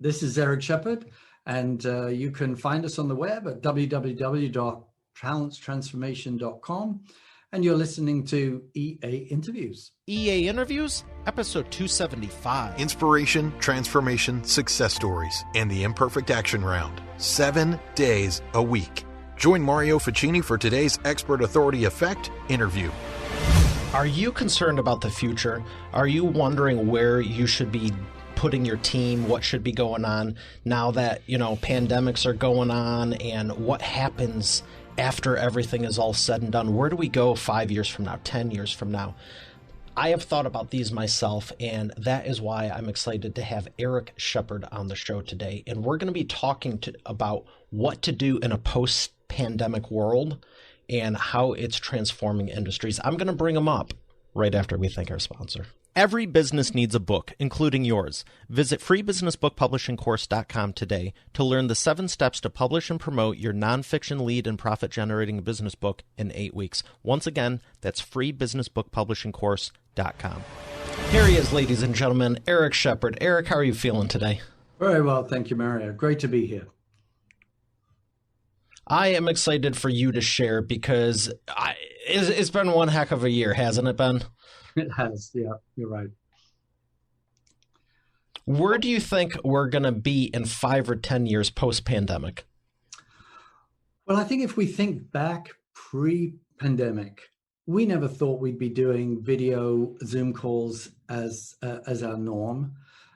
This is Eric Shepard, and you can find us on the web at www.talentstransformation.com, and you're listening to EA Interviews. EA Interviews, episode 275. Inspiration, transformation, success stories, and the imperfect action round. 7 days a week. Join Mario Ficini for today's Expert Authority Effect interview. Are you concerned about the future? Are you wondering where you should be putting your team, what should be going on now that, pandemics are going on, and what happens after everything is all said and done? Where do we go 5 years from now, 10 years from now? I have thought about these myself, and that is why I'm excited to have Eric Shepard on the show today. And we're going to be talking about what to do in a post-pandemic world and how it's transforming industries. I'm going to bring him up right after we thank our sponsor. Every business needs a book, including yours. Visit freebusinessbookpublishingcourse.com today to learn the 7 steps to publish and promote your nonfiction lead and profit-generating business book in 8 weeks. Once again, that's freebusinessbookpublishingcourse.com. Here he is, ladies and gentlemen, Eric Shepard. Eric, how are you feeling today? Very well, thank you, Mario. Great to be here. I am excited for you to share because it's been one heck of a year, hasn't it been? It has, yeah, you're right. Where do you think we're going to be in 5 or 10 years post-pandemic? Well, I think if we think back pre-pandemic, we never thought we'd be doing video Zoom calls as our norm.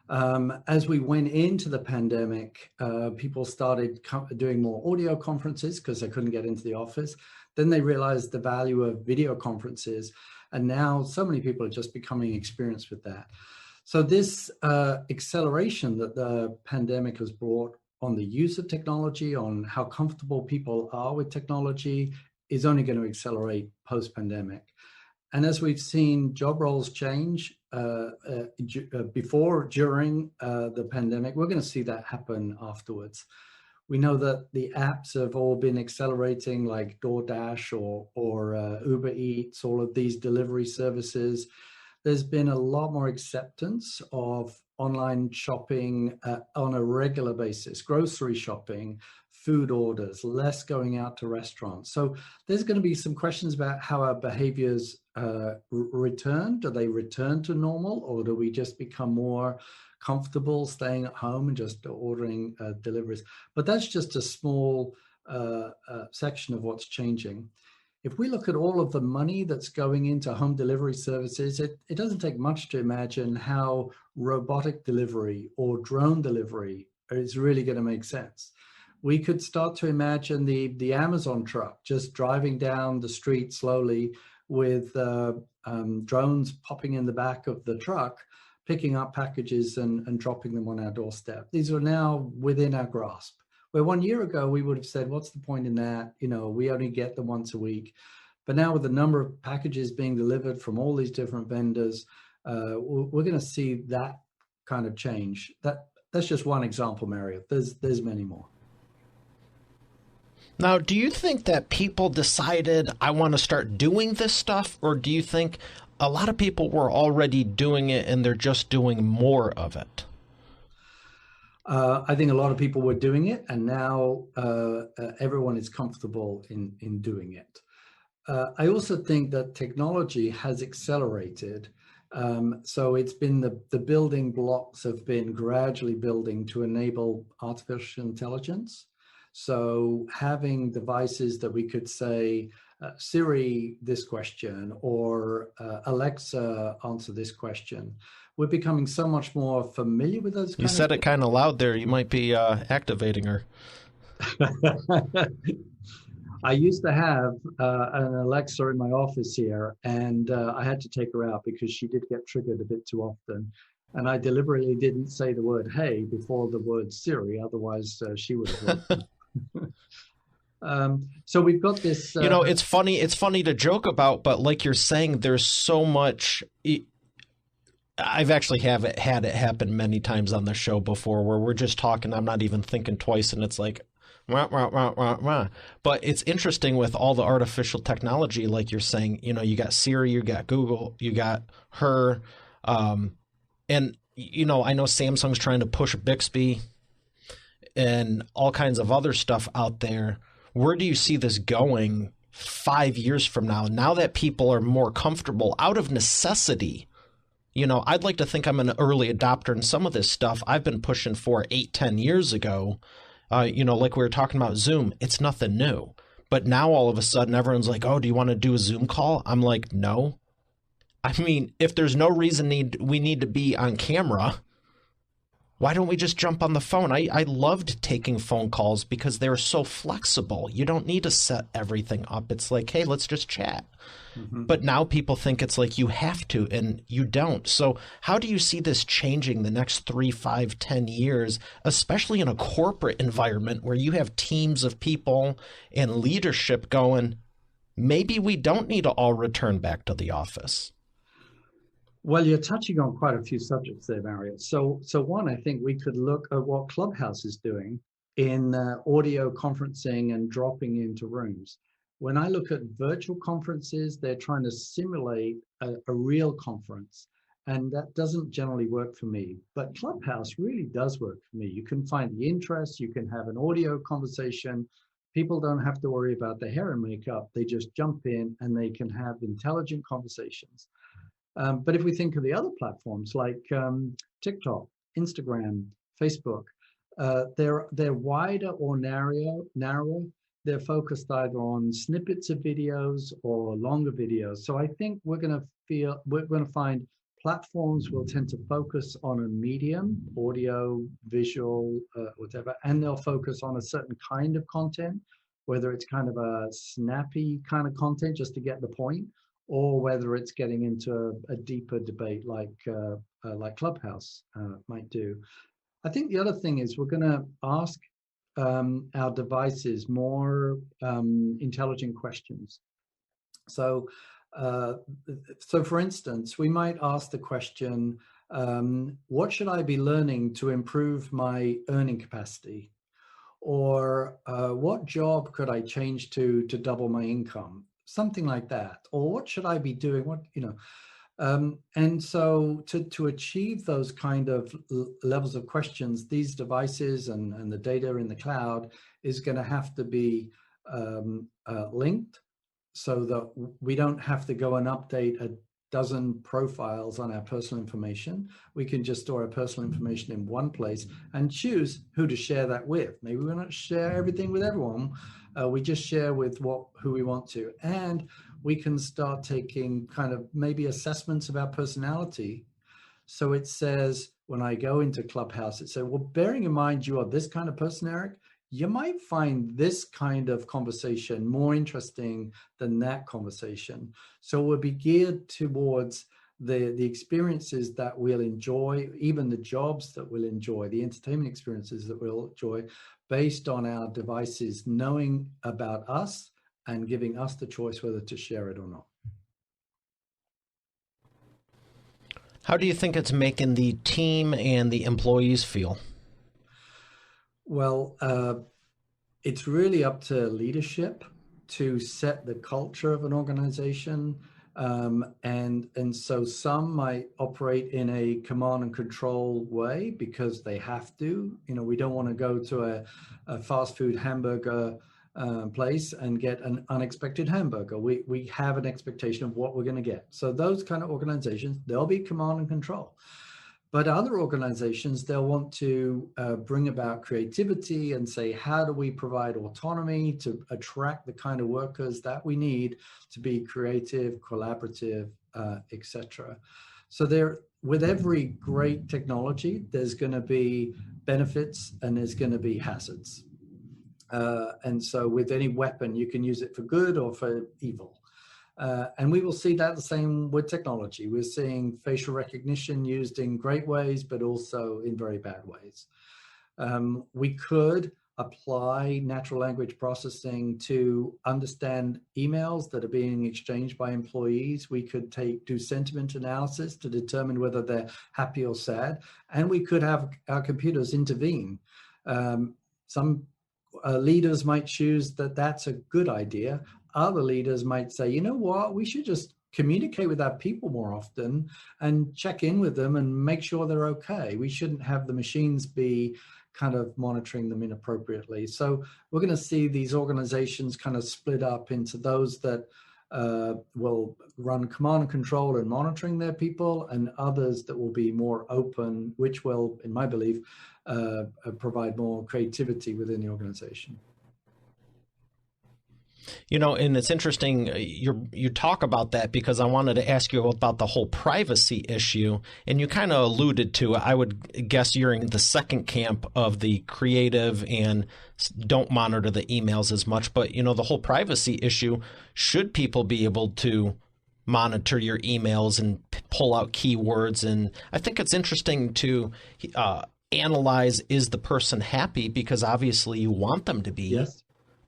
As we went into the pandemic, people started doing more audio conferences because they couldn't get into the office. Then they realized the value of video conferences. And now so many people are just becoming experienced with that. So this acceleration that the pandemic has brought on the use of technology, on how comfortable people are with technology, is only going to accelerate post-pandemic. And as we've seen job roles change before, during the pandemic, we're going to see that happen afterwards. We know that the apps have all been accelerating, like DoorDash or Uber Eats, all of these delivery services. There's been a lot more acceptance of online shopping on a regular basis, grocery shopping, food orders, less going out to restaurants. So there's going to be some questions about how our behaviors return. Do they return to normal, or do we just become more comfortable staying at home and just ordering deliveries? But that's just a small section of what's changing. If we look at all of the money that's going into home delivery services, it doesn't take much to imagine how robotic delivery or drone delivery is really going to make sense. We could start to imagine the Amazon truck just driving down the street slowly with drones popping in the back of the truck, picking up packages and dropping them on our doorstep. These are now within our grasp. Where 1 year ago, we would have said, what's the point in that? We only get them once a week. But now with the number of packages being delivered from all these different vendors, we're going to see that kind of change. That's just one example, Mario. There's many more. Now, do you think that people decided, I want to start doing this stuff, or do you think a lot of people were already doing it and they're just doing more of it? I think a lot of people were doing it, and now everyone is comfortable in doing it. I also think that technology has accelerated. So it's been the building blocks have been gradually building to enable artificial intelligence. So having devices that we could say, Siri, this question, or Alexa, answer this question. We're becoming so much more familiar with those. You said it kind of loud there. You might be activating her. I used to have an Alexa in my office here, and I had to take her out because she did get triggered a bit too often. And I deliberately didn't say the word "hey" before the word Siri, otherwise she would have. So we've got this. It's funny. It's funny to joke about, but like you're saying, there's so much. I've actually had it happen many times on the show before, where we're just talking. I'm not even thinking twice, and it's like, wah, wah, wah, wah, wah. But it's interesting with all the artificial technology, like you're saying. You got Siri, you got Google, you got her, and I know Samsung's trying to push Bixby and all kinds of other stuff out there. Where do you see this going 5 years from now? Now that people are more comfortable out of necessity. You know, I'd like to think I'm an early adopter in some of this stuff I've been pushing for 8-10 years ago. You know, like we were talking about Zoom, it's nothing new. But now all of a sudden everyone's like, oh, do you want to do a Zoom call? I'm like, no. I mean, if there's no reason we need to be on camera, why don't we just jump on the phone? I loved taking phone calls because they were so flexible. You don't need to set everything up. It's like, hey, let's just chat. Mm-hmm. But now people think it's like you have to, and you don't. So how do you see this changing the next 3, 5, 10 years, especially in a corporate environment where you have teams of people and leadership going, maybe we don't need to all return back to the office? Well, you're touching on quite a few subjects there, Mario. So one, I think we could look at what Clubhouse is doing in audio conferencing and dropping into rooms. When I look at virtual conferences, they're trying to simulate a real conference, and that doesn't generally work for me. But Clubhouse really does work for me. You can find the interest, you can have an audio conversation. People don't have to worry about their hair and makeup. They just jump in and they can have intelligent conversations. But if we think of the other platforms like TikTok, Instagram, Facebook, they're wider or narrower. They're focused either on snippets of videos or longer videos. So I think we're going to find platforms will tend to focus on a medium, audio, visual, whatever, and they'll focus on a certain kind of content, whether it's kind of a snappy kind of content just to get the point, or whether it's getting into a deeper debate like Clubhouse might do. I think the other thing is we're going to ask our devices more intelligent questions. So for instance, we might ask the question, what should I be learning to improve my earning capacity? Or what job could I change to double my income? Something like that. Or what should I be doing? And so to achieve those kind of levels of questions, these devices and the data in the cloud is going to have to be linked so that we don't have to go and update a dozen profiles on our personal information. We can just store our personal information in one place and choose who to share that with. Maybe we're not share everything with everyone. We just share with who we want to. And we can start taking kind of maybe assessments of our personality. So it says, when I go into Clubhouse, it says, well, bearing in mind you are this kind of person, Eric, you might find this kind of conversation more interesting than that conversation. So we'll be geared towards the experiences that we'll enjoy, even the jobs that we'll enjoy, the entertainment experiences that we'll enjoy, based on our devices knowing about us and giving us the choice whether to share it or not. How do you think it's making the team and the employees feel? Well, it's really up to leadership to set the culture of an organization. And so some might operate in a command and control way because they have to. We don't want to go to a fast food hamburger place and get an unexpected hamburger. We have an expectation of what we're going to get. So those kind of organizations, they'll be command and control. But other organizations, they'll want to bring about creativity and say, how do we provide autonomy to attract the kind of workers that we need to be creative, collaborative, etc. So with every great technology, there's going to be benefits and there's going to be hazards. And so with any weapon, you can use it for good or for evil. And we will see that the same with technology. We're seeing facial recognition used in great ways, but also in very bad ways. We could apply natural language processing to understand emails that are being exchanged by employees. We could do sentiment analysis to determine whether they're happy or sad. And we could have our computers intervene. Some leaders might choose that that's a good idea. Other leaders might say, you know what, we should just communicate with our people more often and check in with them and make sure they're okay. We shouldn't have the machines be kind of monitoring them inappropriately. So we're going to see these organizations kind of split up into those that will run command and control and monitoring their people, and others that will be more open, which will, in my belief, provide more creativity within the organization. You know, and it's interesting you talk about that, because I wanted to ask you about the whole privacy issue, and you kind of alluded to it. I would guess you're in the second camp of the creative and don't monitor the emails as much. But, you know, the whole privacy issue, should people be able to monitor your emails and pull out keywords? And I think it's interesting to analyze, is the person happy? Because obviously you want them to be. Yes.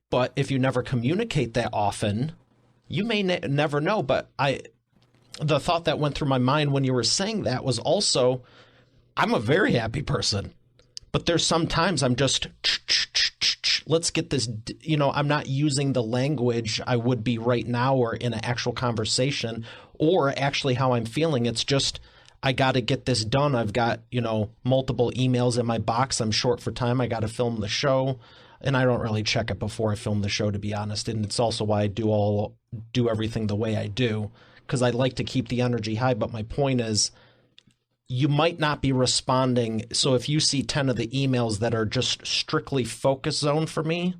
But if you never communicate that often, you may never know. But the thought that went through my mind when you were saying that was also, I'm a very happy person, but there's sometimes I'm just, let's get this, you know, I'm not using the language I would be right now or in an actual conversation or actually how I'm feeling. It's just, I got to get this done. I've got, you know, multiple emails in my box. I'm short for time. I got to film the show. And I don't really check it before I film the show, to be honest. And it's also why I do everything the way I do, because I like to keep the energy high. But my point is, you might not be responding. So if you see 10 of the emails that are just strictly focus zone for me,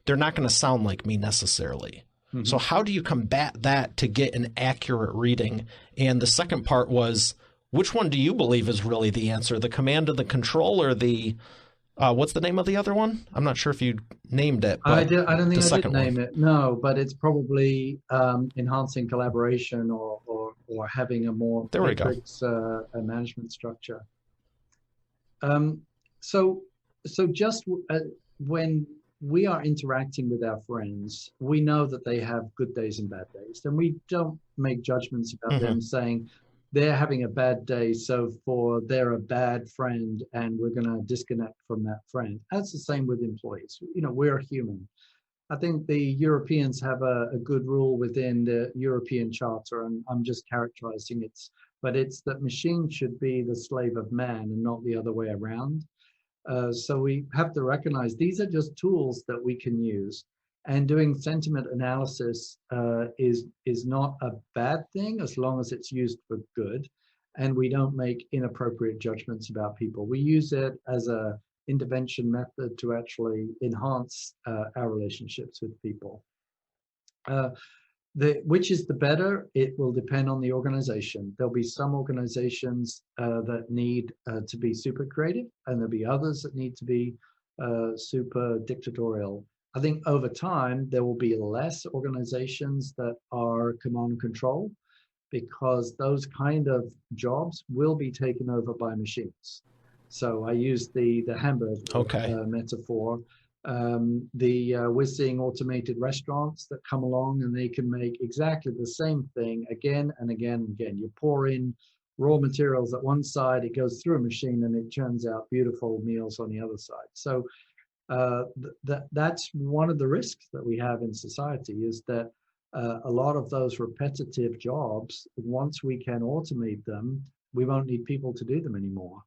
they're not going to sound like me necessarily. Mm-hmm. So how do you combat that to get an accurate reading? And the second part was, which one do you believe is really the answer? The command and the control, or the what's the name of the other one? I'm not sure if you named it. I don't think I did name it. No, but it's probably enhancing collaboration or having a more matrix management structure. So just when we are interacting with our friends, we know that they have good days and bad days, and we don't make judgments about them saying, they're having a bad day, so they're a bad friend, and we're going to disconnect from that friend. That's the same with employees. You know, we're human. I think the Europeans have a good rule within the European Charter, and I'm just characterizing it, but it's that machines should be the slave of man and not the other way around. So we have to recognize these are just tools that we can use. And doing sentiment analysis is not a bad thing as long as it's used for good, and we don't make inappropriate judgments about people. We use it as a intervention method to actually enhance our relationships with people. Which is the better? It will depend on the organization. There'll be some organizations that need to be super creative, and there'll be others that need to be super dictatorial. I think over time, there will be less organizations that are command and control, because those kind of jobs will be taken over by machines. So I use the hamburger metaphor. We're seeing automated restaurants that come along, and they can make exactly the same thing again and again and again. You pour in raw materials at one side, it goes through a machine, and it churns out beautiful meals on the other side. So that's one of the risks that we have in society, is that a lot of those repetitive jobs, once we can automate them, we won't need people to do them anymore.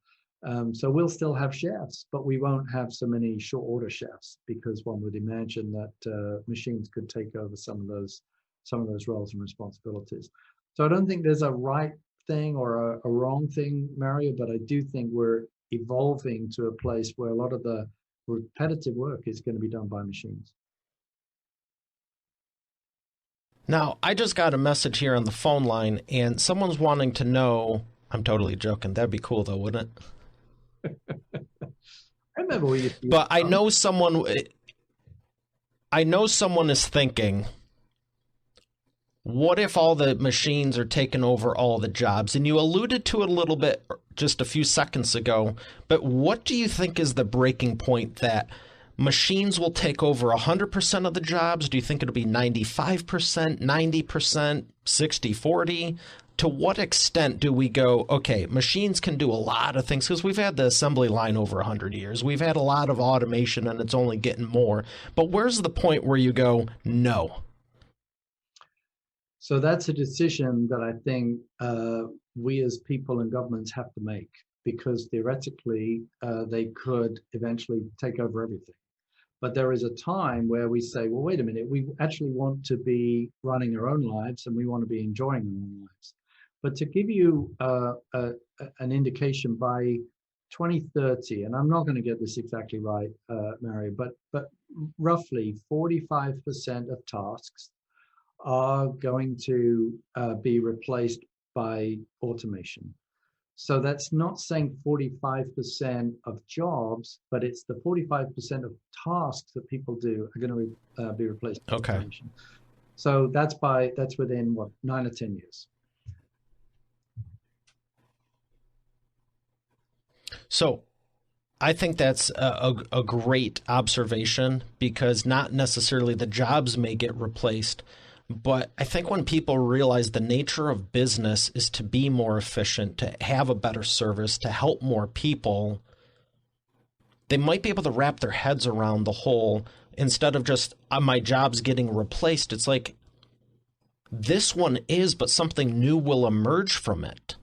So we'll still have chefs, but we won't have so many short order chefs, because one would imagine that machines could take over some of those roles and responsibilities. So I don't think there's a right thing or a wrong thing, Mario, but I do think we're evolving to a place where a lot of the repetitive work is going to be done by machines. Now, I just got a message here on the phone line, and someone's wanting to know. I'm totally joking. That'd be cool, though, wouldn't it? I remember we used to. But I know someone is thinking, what if all the machines are taking over all the jobs? And you alluded to it a little bit just a few seconds ago, but what do you think is the breaking point that machines will take over 100% of the jobs? Do you think it'll be 95%, 90%, 60-40? To what extent do we go, okay, machines can do a lot of things? Because we've had the assembly line over 100 years. We've had a lot of automation, and it's only getting more. But where's the point where you go, no? So that's a decision that I think we as people and governments have to make. because theoretically they could eventually take over everything. But there is a time where we say, well, wait a minute, we actually want to be running our own lives and we want to be enjoying our own lives. But to give you an indication, by 2030, and I'm not going to get this exactly right, Mario, but roughly 45% of tasks are going to be replaced by automation. So that's not saying 45% of jobs, but it's the 45% of tasks that people do are going to be replaced by automation. So that's within what, 9 or 10 years. So I think that's a great observation, because not necessarily the jobs may get replaced, but I think when people realize the nature of business is to be more efficient, to have a better service, to help more people, they might be able to wrap their heads around the whole, instead of just my job's getting replaced, it's like this one is, but something new will emerge from it.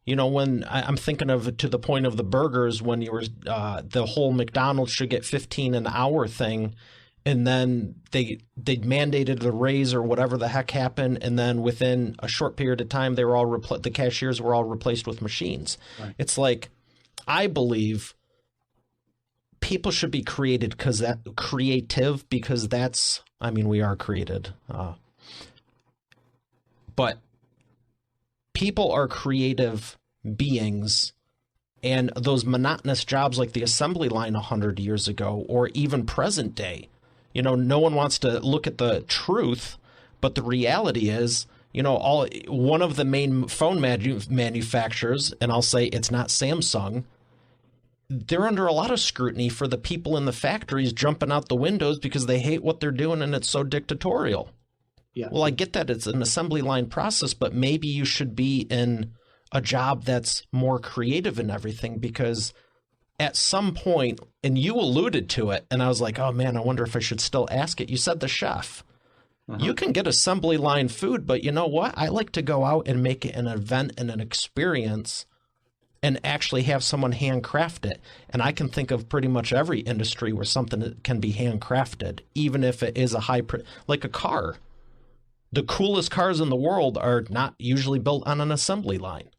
You know, when I'm thinking of, to the point of the burgers, when you were the whole McDonald's should get 15 an hour thing, and then they mandated the raise or whatever the heck happened, and then within a short period of time they were all the cashiers were all replaced with machines. Right. It's like, I believe people should be creative because that's, I mean, we are created, but people are creative beings, and those monotonous jobs like the assembly line 100 years ago, or even present day, you know, no one wants to look at the truth, but the reality is, you know, one of the main phone manufacturers, and I'll say it's not Samsung, they're under a lot of scrutiny for the people in the factories jumping out the windows because they hate what they're doing and it's so dictatorial. Yeah. Well, I get that it's an assembly line process, but maybe you should be in a job that's more creative and everything, because at some point, and you alluded to it, and I was like, oh man, I wonder if I should still ask it. You said the chef. You can get assembly line food, but you know what? I like to go out and make it an event and an experience and actually have someone handcraft it. And I can think of pretty much every industry where something can be handcrafted, even if it is like a car. The coolest cars in the world are not usually built on an assembly line,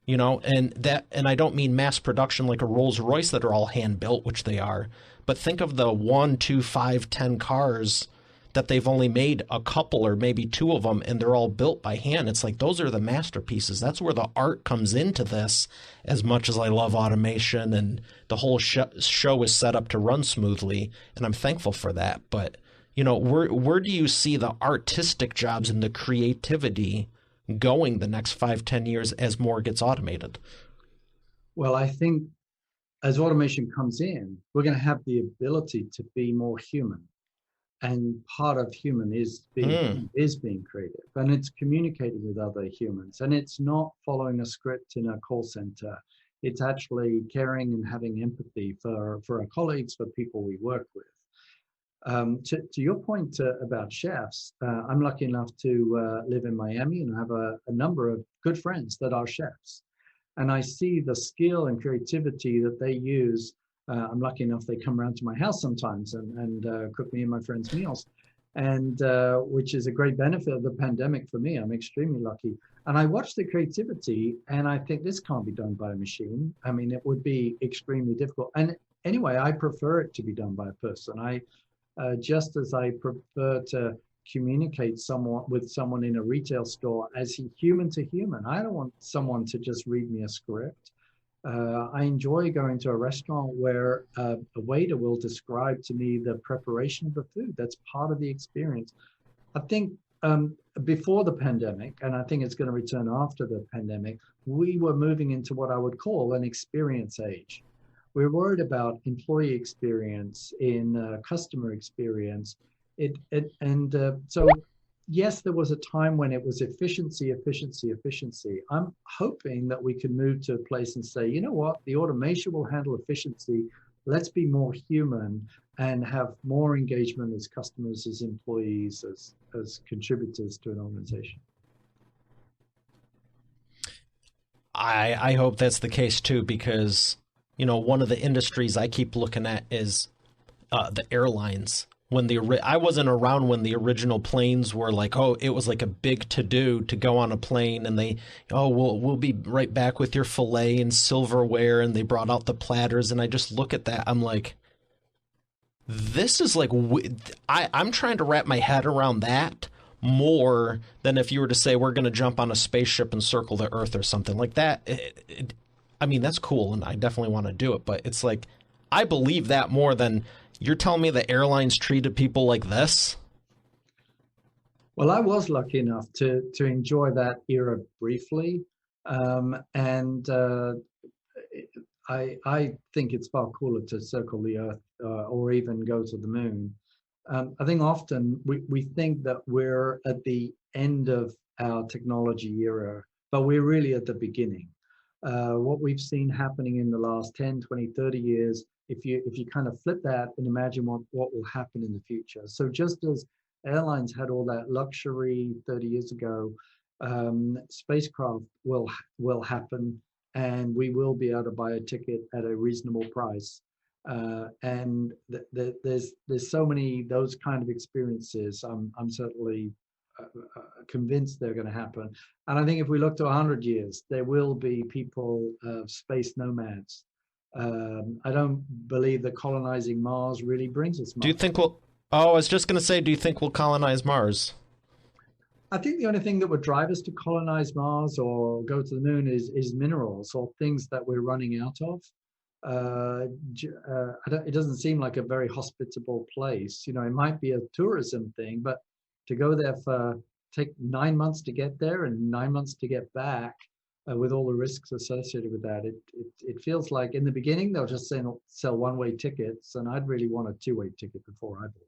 you know, and I don't mean mass production like a Rolls Royce that are all hand built, which they are, but think of the 1, 2, 5, 10 cars that they've only made a couple or maybe 2 of them, and they're all built by hand. It's like, those are the masterpieces. That's where the art comes into this. As much as I love automation and the whole show is set up to run smoothly, and I'm thankful for that, but you know, where do you see the artistic jobs and the creativity going the next 5-10 years as more gets automated? Well, I think as automation comes in, we're going to have the ability to be more human. And part of human is being creative, and it's communicating with other humans. And it's not following a script in a call center. It's actually caring and having empathy for our colleagues, for people we work with. To your point about chefs, I'm lucky enough to live in Miami and have a number of good friends that are chefs. And I see the skill and creativity that they use. I'm lucky enough they come around to my house sometimes and cook me and my friends meals, and which is a great benefit of the pandemic for me. I'm extremely lucky. And I watch the creativity and I think this can't be done by a machine. I mean, it would be extremely difficult. And anyway, I prefer it to be done by a person. Just as I prefer to communicate with someone in a retail store as human to human. I don't want someone to just read me a script. I enjoy going to a restaurant where a waiter will describe to me the preparation of the food. That's part of the experience. I think before the pandemic, and I think it's going to return after the pandemic, we were moving into what I would call an experience age. We're worried about employee experience, in customer experience. So yes, there was a time when it was efficiency. I'm hoping that we can move to a place and say, you know what, the automation will handle efficiency. Let's be more human and have more engagement as customers, as employees, as contributors to an organization. I hope that's the case too, because, one of the industries I keep looking at is the airlines. I wasn't around when the original planes were like, oh, it was like a big to-do to go on a plane, and we'll be right back with your filet and silverware, and they brought out the platters, and I just look at that, I'm like, this is like, I'm trying to wrap my head around that more than if you were to say we're going to jump on a spaceship and circle the Earth or something like that. I mean, that's cool, and I definitely want to do it, but it's like, I believe that more than you're telling me the airlines treated people like this? Well, I was lucky enough to enjoy that era briefly, and I think it's far cooler to circle the Earth or even go to the moon. I think often we think that we're at the end of our technology era, but we're really at the beginning. What we've seen happening in the last 10, 20, 30 years, if you kind of flip that and imagine what will happen in the future. So just as airlines had all that luxury 30 years ago, spacecraft will happen, and we will be able to buy a ticket at a reasonable price. And there's so many those kind of experiences. I'm certainly convinced they're going to happen. And I think if we look to 100 years, there will be people, space nomads. I don't believe that colonizing Mars really brings us much. Do you think I was just going to say, do you think we'll colonize Mars? I think the only thing that would drive us to colonize Mars or go to the moon is minerals or things that we're running out of. It doesn't seem like a very hospitable place. It might be a tourism thing, but to go there take 9 months to get there and 9 months to get back, with all the risks associated with that, it feels like in the beginning they'll just sell one-way tickets, and I'd really want a two-way ticket before I bought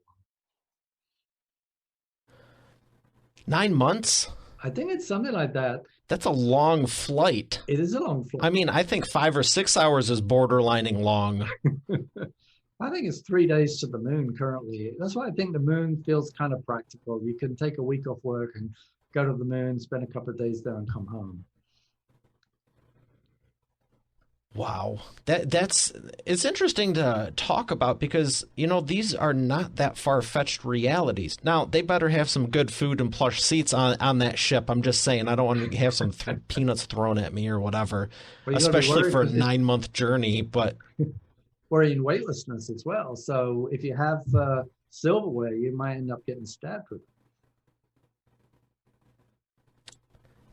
one. 9 months? I think it's something like that. That's a long flight. It is a long flight. I mean, I think 5 or 6 hours is borderlining long. I think it's 3 days to the moon currently. That's why I think the moon feels kind of practical. You can take a week off work and go to the moon, spend a couple of days there, and come home. Wow. It's interesting to talk about because, these are not that far-fetched realities. Now, they better have some good food and plush seats on that ship. I'm just saying, I don't want to have some peanuts thrown at me or whatever, especially for a 9-month journey, but... Worrying weightlessness as well. So if you have silverware, you might end up getting stabbed with it.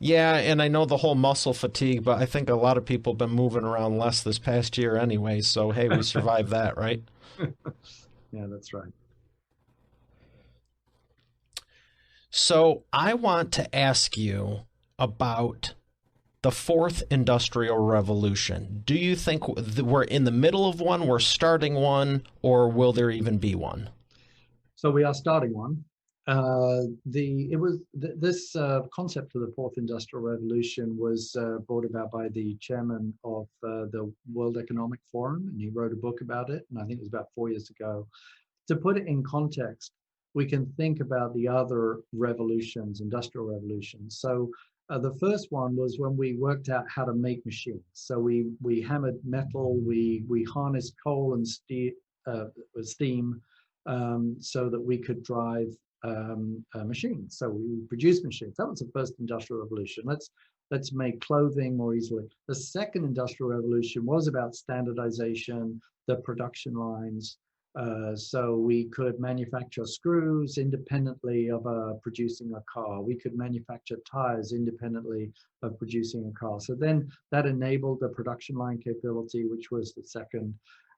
Yeah, and I know the whole muscle fatigue, but I think a lot of people have been moving around less this past year anyway, so hey, we survived that, right? Yeah, that's right. So I want to ask you about the fourth industrial revolution. Do you think we're in the middle of one, we're starting one, or will there even be one? So we are starting one. This concept of the fourth industrial revolution was brought about by the chairman of the World Economic Forum, and he wrote a book about it, and I think it was about 4 years ago. To put it in context, we can think about the other revolutions, industrial revolutions. So the first one was when we worked out how to make machines. So we hammered metal, we harnessed coal and steam so that we could drive machines. So we produced machines. That was the first industrial revolution. Let's make clothing more easily. The second industrial revolution was about standardization, the production lines. So we could manufacture screws independently of producing a car. We could manufacture tires independently of producing a car. So then that enabled the production line capability, which was the second.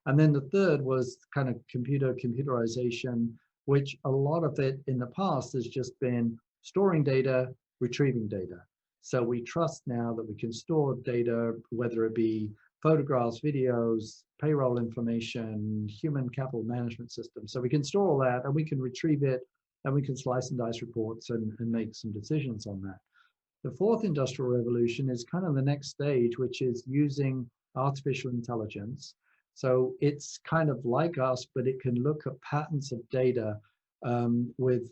And then the third was kind of computerization, which a lot of it in the past has just been storing data, retrieving data. So we trust now that we can store data, whether it be photographs, videos, payroll information, human capital management system. So we can store all that and we can retrieve it and we can slice and dice reports and make some decisions on that. The fourth industrial revolution is kind of the next stage, which is using artificial intelligence. So it's kind of like us, but it can look at patterns of data with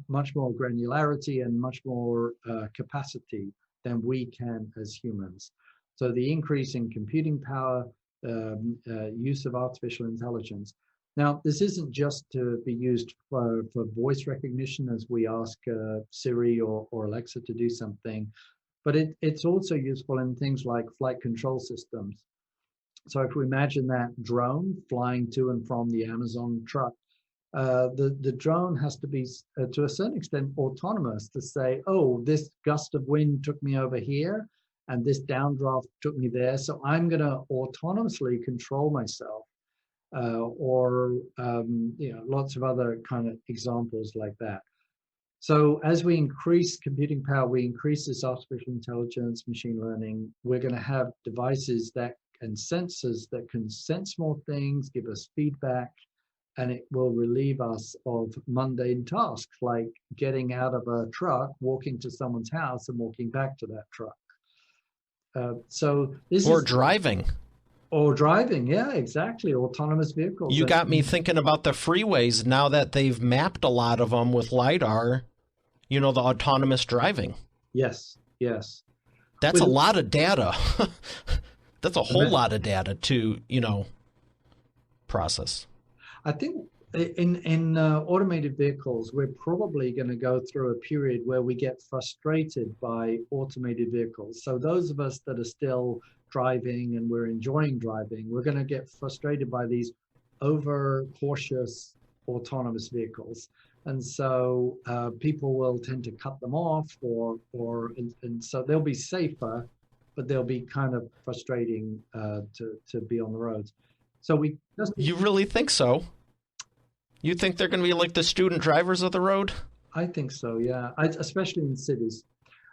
much more granularity and much more capacity than we can as humans. So the increase in computing power, use of artificial intelligence. Now, this isn't just to be used for voice recognition as we ask Siri or Alexa to do something, but it's also useful in things like flight control systems. So if we imagine that drone flying to and from the Amazon truck, the drone has to be, to a certain extent, autonomous to say, oh, this gust of wind took me over here, and this downdraft took me there, so I'm going to autonomously control myself. Lots of other kind of examples like that. So as we increase computing power, we increase this artificial intelligence, machine learning, we're going to have devices and sensors that can sense more things, give us feedback, and it will relieve us of mundane tasks like getting out of a truck, walking to someone's house, and walking back to that truck. Driving. Or driving, yeah, exactly. Autonomous vehicles. You got me thinking about the freeways now that they've mapped a lot of them with LiDAR, the autonomous driving. Yes. That's a lot of data. That's a whole lot of data to, process. I think in automated vehicles, we're probably going to go through a period where we get frustrated by automated vehicles. So those of us that are still driving and we're enjoying driving, we're going to get frustrated by these over cautious autonomous vehicles. And so people will tend to cut them off and so they'll be safer, but they'll be kind of frustrating to be on the roads. So you really think so? You think they're going to be like the student drivers of the road? I think so, yeah. Especially in cities.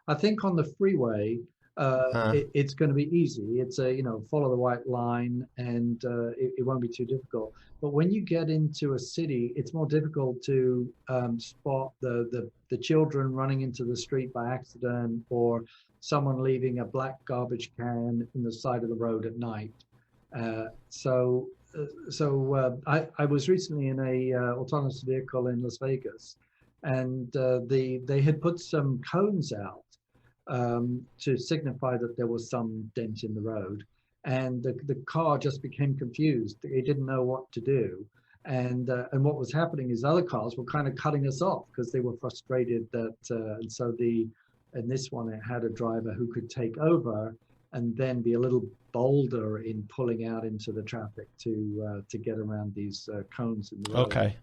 I think on the freeway, it's going to be easy. It's follow the white line, and it won't be too difficult. But when you get into a city, it's more difficult to spot the children running into the street by accident, or someone leaving a black garbage can in the side of the road at night. So I was recently in a autonomous vehicle in Las Vegas, and they had put some cones out to signify that there was some dent in the road, and the car just became confused. It didn't know what to do, and what was happening is other cars were kind of cutting us off because they were frustrated that, and so in this one it had a driver who could take over and then be a little bolder in pulling out into the traffic to get around these cones in the road. Okay.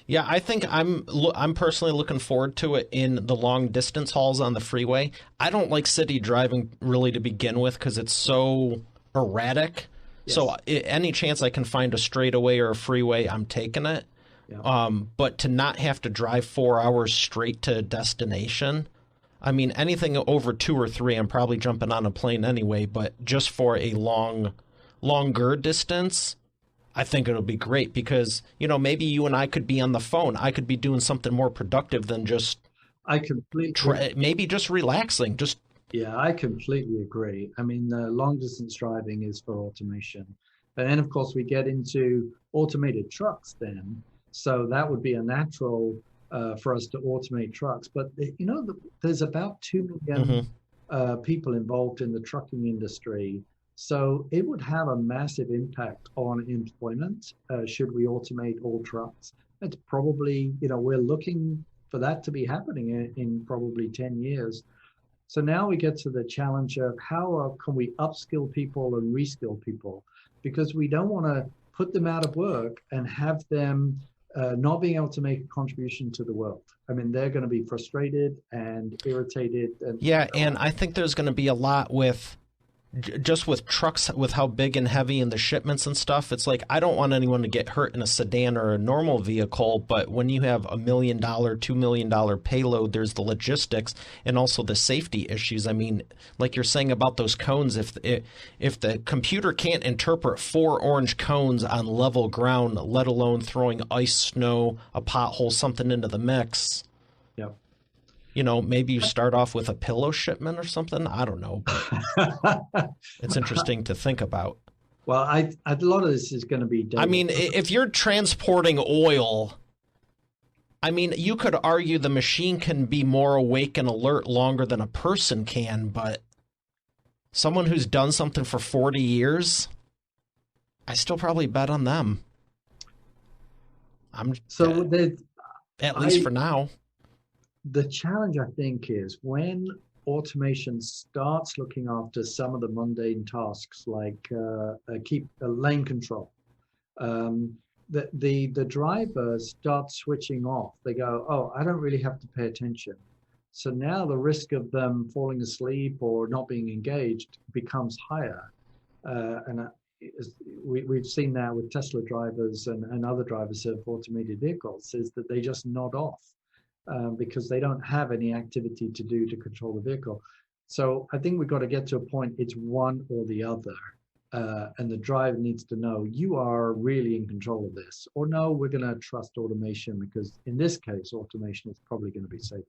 Yeah, I think I'm personally looking forward to it in the long distance hauls on the freeway. I don't like city driving really to begin with because it's so erratic. Yes. So any chance I can find a straightaway or a freeway, I'm taking it. Yeah. But to not have to drive 4 hours straight to a destination, I mean, anything over 2 or 3, I'm probably jumping on a plane anyway. But just for a longer distance, I think it'll be great because, maybe you and I could be on the phone. I could be doing something more productive than just maybe just relaxing. Yeah, I completely agree. I mean, long distance driving is for automation. And then, of course, we get into automated trucks then. So that would be a natural for us to automate trucks. But, there's about 2 million people involved in the trucking industry. So it would have a massive impact on employment should we automate all trucks. It's probably, we're looking for that to be happening in probably 10 years. So now we get to the challenge of how can we upskill people and reskill people, because we don't want to put them out of work and have them not being able to make a contribution to the world. I mean, they're going to be frustrated and irritated. And I think there's going to be a lot with trucks, with how big and heavy and the shipments and stuff. It's like, I don't want anyone to get hurt in a sedan or a normal vehicle, but when you have $1 million, $2 million payload, there's the logistics and also the safety issues. I mean, like you're saying about those cones, if the computer can't interpret 4 orange cones on level ground, let alone throwing ice, snow, a pothole, something into the mix. Yep. Maybe you start off with a pillow shipment or something. I don't know. But it's interesting to think about. Well, a lot of this is going to be data. I mean, if you're transporting oil, I mean, you could argue the machine can be more awake and alert longer than a person can, but someone who's done something for 40 years, I still probably bet on them. At least for now. The challenge, I think, is when automation starts looking after some of the mundane tasks like keep lane control. The driver starts switching off. They go, oh, I don't really have to pay attention. So now the risk of them falling asleep or not being engaged becomes higher. We've seen now with Tesla drivers and other drivers of automated vehicles is that they just nod off because they don't have any activity to do to control the vehicle. So I think we've got to get to a point, it's one or the other. And the driver needs to know you are really in control of this, or no, we're going to trust automation because in this case, automation is probably going to be safe.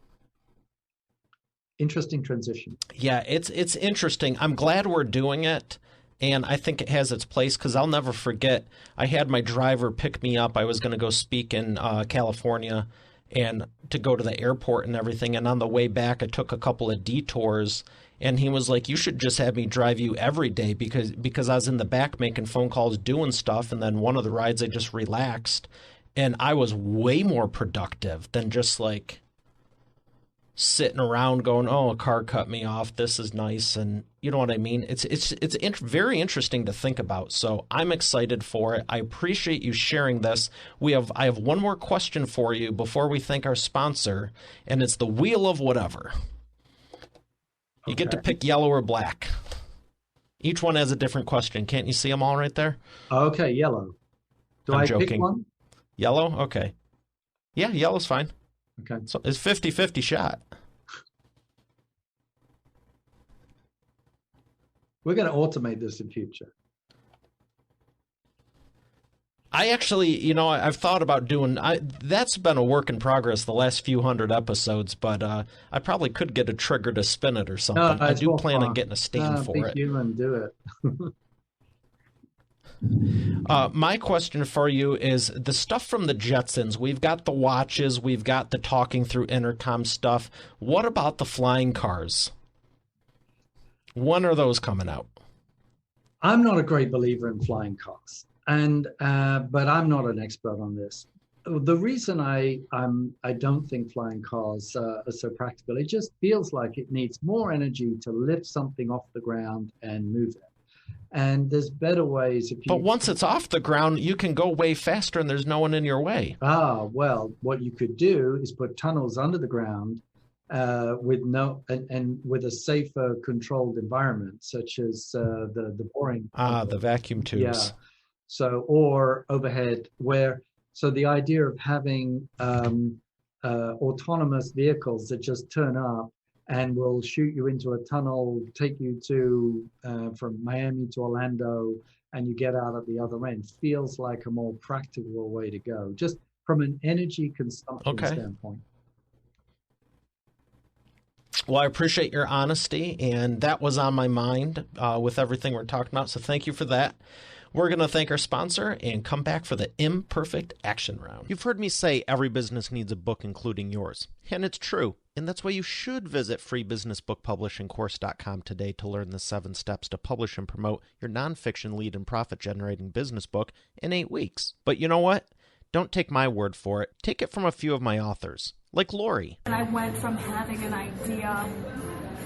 Interesting transition. Yeah, it's interesting. I'm glad we're doing it. And I think it has its place because I'll never forget, I had my driver pick me up. I was going to go speak in California and to go to the airport and everything. And on the way back, I took a couple of detours. And he was like, you should just have me drive you every day because I was in the back making phone calls, doing stuff. And then one of the rides, I just relaxed. And I was way more productive than just like sitting around going, oh, a car cut me off. This is nice. And you know what I mean? It's very interesting to think about. So I'm excited for it. I appreciate you sharing this. I have one more question for you before we thank our sponsor, and it's the wheel of whatever. You get to pick yellow or black. Each one has a different question. Can't you see them all right there? Okay, yellow. I'm joking. Pick one? Yellow? Okay. Yeah, yellow's fine. Okay. So it's 50-50 shot. We're going to automate this in future. I actually, I've thought about doing, that's been a work in progress the last few hundred episodes, but I probably could get a trigger to spin it or something. No, I do plan on getting a stand for it. Human, do it. My question for you is the stuff from the Jetsons. We've got the watches. We've got the talking through intercom stuff. What about the flying cars? When are those coming out? I'm not a great believer in flying cars. But I'm not an expert on this. The reason I don't think flying cars are so practical, it just feels like it needs more energy to lift something off the ground and move it. And there's better ways. But once it's off the ground, you can go way faster and there's no one in your way. Well, what you could do is put tunnels under the ground with with a safer controlled environment, such as the boring. The vacuum tubes. Yeah. So, or overhead so the idea of having autonomous vehicles that just turn up and will shoot you into a tunnel, take you to from Miami to Orlando, and you get out at the other end, feels like a more practical way to go, just from an energy consumption standpoint. Well, I appreciate your honesty, and that was on my mind with everything we're talking about, so thank you for that. We're going to thank our sponsor and come back for the Imperfect Action Round. You've heard me say every business needs a book, including yours. And it's true. And that's why you should visit freebusinessbookpublishingcourse.com today to learn the 7 steps to publish and promote your nonfiction lead and profit-generating business book in 8 weeks. But you know what? Don't take my word for it. Take it from a few of my authors, like Lori. And I went from having an idea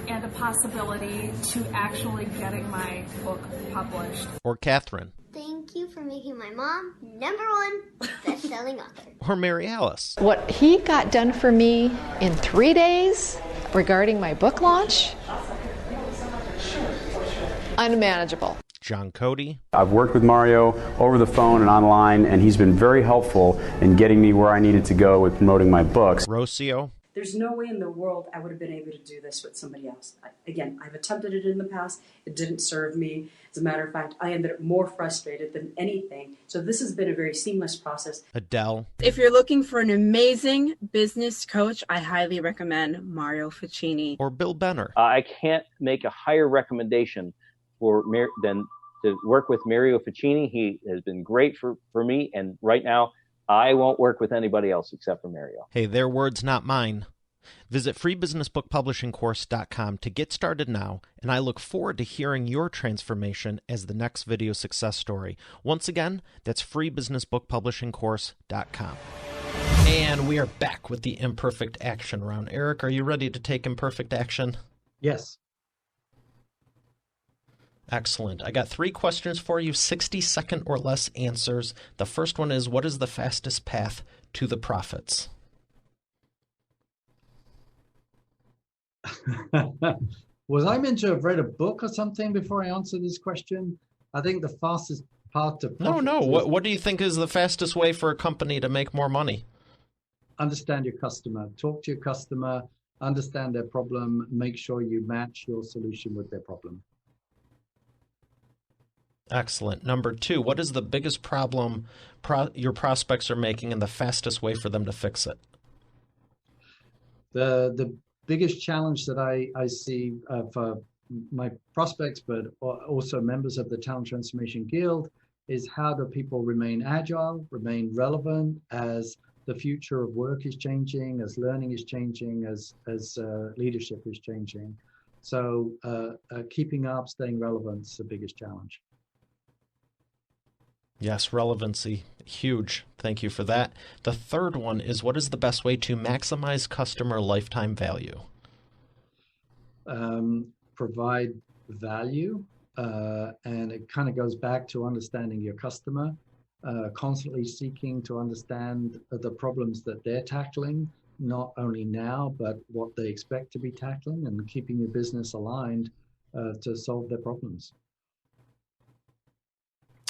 and a possibility to actually getting my book published. Or Catherine. Thank you for making my mom #1 best-selling author. Or Mary Alice. What he got done for me in 3 days regarding my book launch, unmanageable. John Cody. I've worked with Mario over the phone and online, and he's been very helpful in getting me where I needed to go with promoting my books. Rocio. There's no way in the world I would have been able to do this with somebody else. I've attempted it in the past. It didn't serve me. As a matter of fact, I ended up more frustrated than anything. So this has been a very seamless process. Adele. If you're looking for an amazing business coach, I highly recommend Mario Ficini. Or Bill Benner. I can't make a higher recommendation than to work with Mario Ficini. He has been great for me, and right now I won't work with anybody else except for Mario. Hey, their words, not mine. Visit freebusinessbookpublishingcourse.com to get started now, and I look forward to hearing your transformation as the next video success story. Once again, that's freebusinessbookpublishingcourse.com. And we are back with the imperfect action round. Eric, are you ready to take imperfect action? Yes. Excellent. I got 3 questions for you, 60-second or less answers. The first one is, what is the fastest path to the profits? Was I meant to have read a book or something before I answer this question? I think the fastest path to profits. No. What do you think is the fastest way for a company to make more money? Understand your customer. Talk to your customer. Understand their problem. Make sure you match your solution with their problem. Excellent. Number 2, what is the biggest problem your prospects are making and the fastest way for them to fix it? The biggest challenge that I see for my prospects, but also members of the Talent Transformation Guild, is how do people remain agile, remain relevant as the future of work is changing, as learning is changing, as leadership is changing. So keeping up, staying relevant is the biggest challenge. Yes, relevancy, huge. Thank you for that. The third one is, what is the best way to maximize customer lifetime value? Provide value, and it kind of goes back to understanding your customer, constantly seeking to understand the problems that they're tackling, not only now, but what they expect to be tackling, and keeping your business aligned to solve their problems.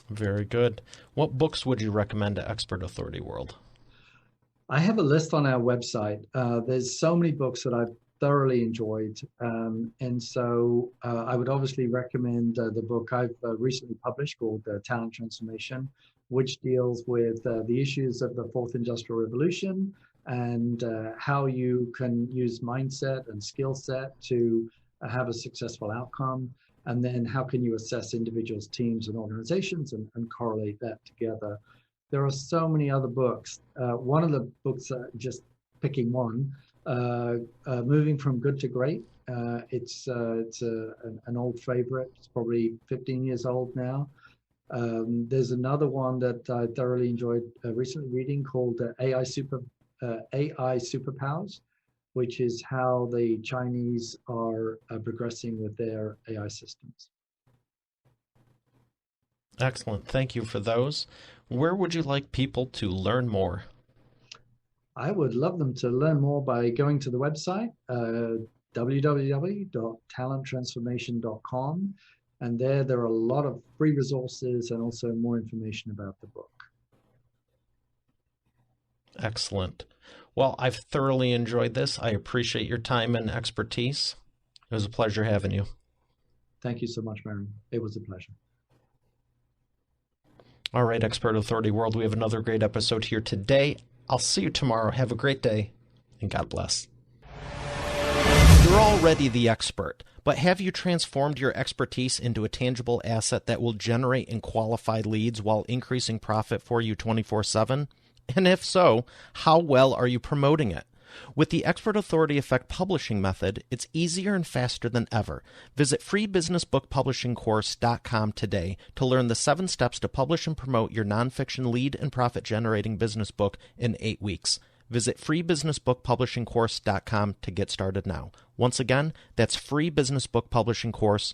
Very good. What books would you recommend to Expert Authority World? I have a list on our website. There's so many books that I've thoroughly enjoyed. And so I would obviously recommend the book I've recently published called Talent Transformation, which deals with the issues of the fourth industrial revolution and how you can use mindset and skill set to have a successful outcome. And then how can you assess individuals, teams, and organizations and correlate that together? There are so many other books. One of the books, just picking one, Moving from Good to Great. It's an old favorite. It's probably 15 years old now. There's another one that I thoroughly enjoyed recently reading called AI Superpowers, which is how the Chinese are progressing with their AI systems. Excellent. Thank you for those. Where would you like people to learn more? I would love them to learn more by going to the website, www.talenttransformation.com. And there are a lot of free resources and also more information about the book. Excellent. Well, I've thoroughly enjoyed this. I appreciate your time and expertise. It was a pleasure having you. Thank you so much, Marion. It was a pleasure. All right, Expert Authority World, we have another great episode here today. I'll see you tomorrow. Have a great day, and God bless. You're already the expert, but have you transformed your expertise into a tangible asset that will generate and qualify leads while increasing profit for you 24/7? And if so, how well are you promoting it? With the Expert Authority Effect publishing method, it's easier and faster than ever. Visit freebusinessbookpublishingcourse.com today to learn the 7 steps to publish and promote your nonfiction lead and profit-generating business book in 8 weeks. Visit freebusinessbookpublishingcourse.com to get started now. Once again, that's freebusinessbookpublishingcourse.com.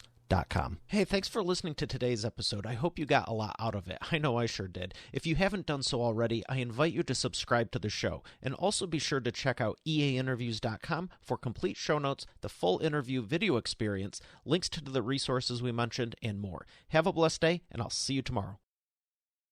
Hey, thanks for listening to today's episode. I hope you got a lot out of it. I know I sure did. If you haven't done so already, I invite you to subscribe to the show. And also be sure to check out eainterviews.com for complete show notes, the full interview video experience, links to the resources we mentioned, and more. Have a blessed day, and I'll see you tomorrow.